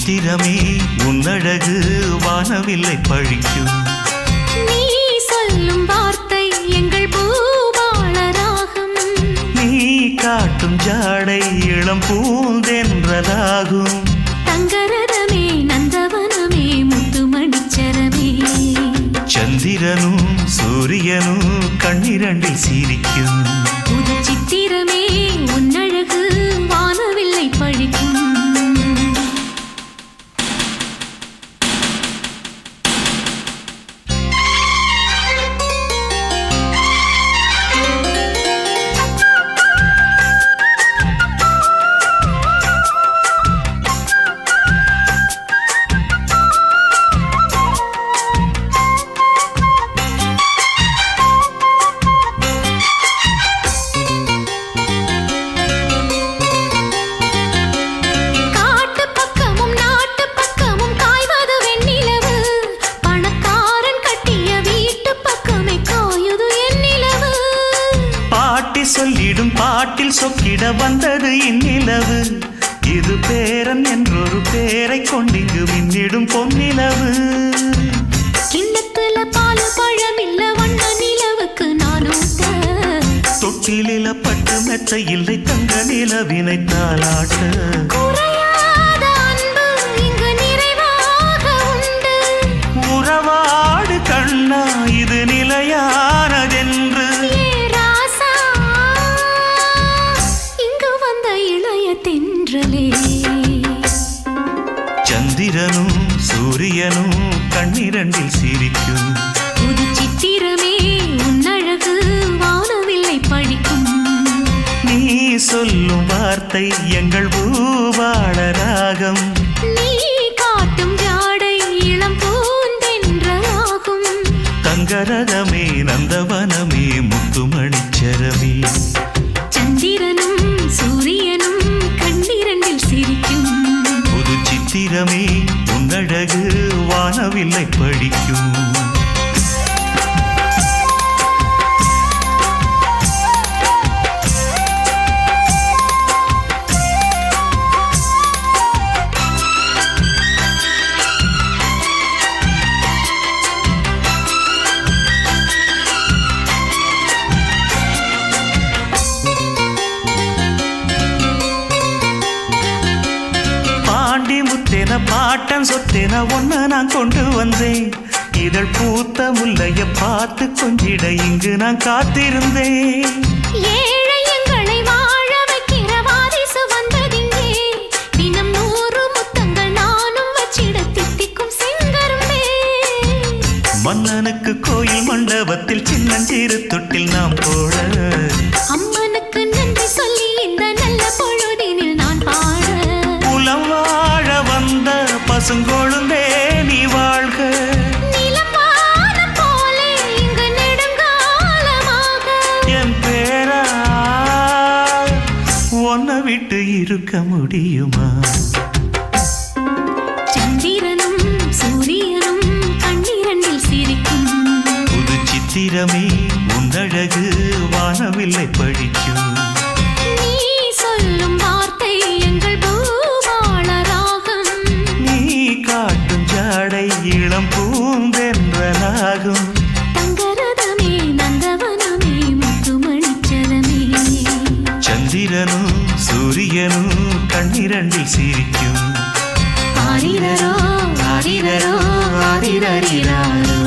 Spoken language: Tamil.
சித்திரமே உன்னழகு வானவில்லை பழிக்கும். நீ சொல்லும் வார்த்தை எங்கள் பூபாள ராகம். நீ காட்டும் ஜாடை இளம் பூந்தென்றதாகும். தங்கரதமே நந்தவனமே முத்துமணிச்சரமே. சந்திரனும் சூரியனும் கண்ணிரண்டில் சிரிக்கும். புது சித்திரமே உன்னழகு வானவில்லை பழிக்கும். சொல்லிடும் பாட்டில் சொக்கிட வந்தது இந்நிலவு. இது பேரன் என்றொரு பேரை கொண்டிங்கு மின்னிடும் பொன்னிலவு. கிண்ணத்துல பால் பழமில்ல வண்ண நிலவுக்கு நானும் தொட்டிலில பட்டு மெத்த இல்லை தங்க நிலவினை தாளாட்ட. குறையாத அன்பு இங்கு நிறைவாக உண்டு. உறவாடு கண்ணா இது நிலையானதென்று. சந்திரனும் சூரியனும் கண்ணிரண்டில் சிரிக்கும். புது சித்திரமே உன்னழகு வானவில்லை பழிக்கும். நீ சொல்லும் வார்த்தை எங்கள் பூபாள ராகம். நீ காட்டும் ஜாடை இளம் பூந்தென்றதாகும். தங்கரதமே நந்தவனமே முத்துமணிச்சரமே. சந்திரனும் சூரியனும் கண்ணிரண்டில் சிரிக்கும். புது சித்திரமே உன்னழகு வானவில்லை பழிக்கும். பாட்டன் சொத்தென ஒன்ன நான் கொண்டு வந்தேன். இதழ் பூத்த முல்லைய பார்த்து கொஞ்சிட இங்கு நான் காத்திருந்தேன். ஏழை எங்களை வாழ வைக்கிற வாரிசு வந்ததிங்கே. தினம் 100 முத்தங்கள் நானும் வச்சிட தித்திக்கும் செங்கரும்பே. மன்னனுக்கு கோயில் மண்டபத்தில் சின்னஞ்சிறு தொட்டில் நாம் போட. அம்மனுக்கு நன்றி சொல்லி இந்த நல்ல பொழுதினில் நான் பாட. புலம் வாழ வந்த பசுங்கொழுந்தே நீ வாழ்க. நிலமான போலே இங்கு நெடுங்காலமாக என் பேரா உன்னை விட்டு இருக்க முடியுமா? சந்திரனும் சூரியனும் கண்ணிரண்டில் சிரிக்கும். புது சித்திரமே உன்னழகு வானவில்லை பழிக்கும். நீ சொல்லும் வார்த்தை எங்கள் பூபாள ராகம். நீ காட்டும் ஜாடை இளம் பூந்தென்றலாகும். தங்கரதமே நந்தவனமே முத்துமணிச்சரமே. சந்திரனும் சூரியனும் கண்ணிரண்டில் சிரிக்கும். ஆரிரரோ ஆரிரரோ ஆரிரரிராரோ.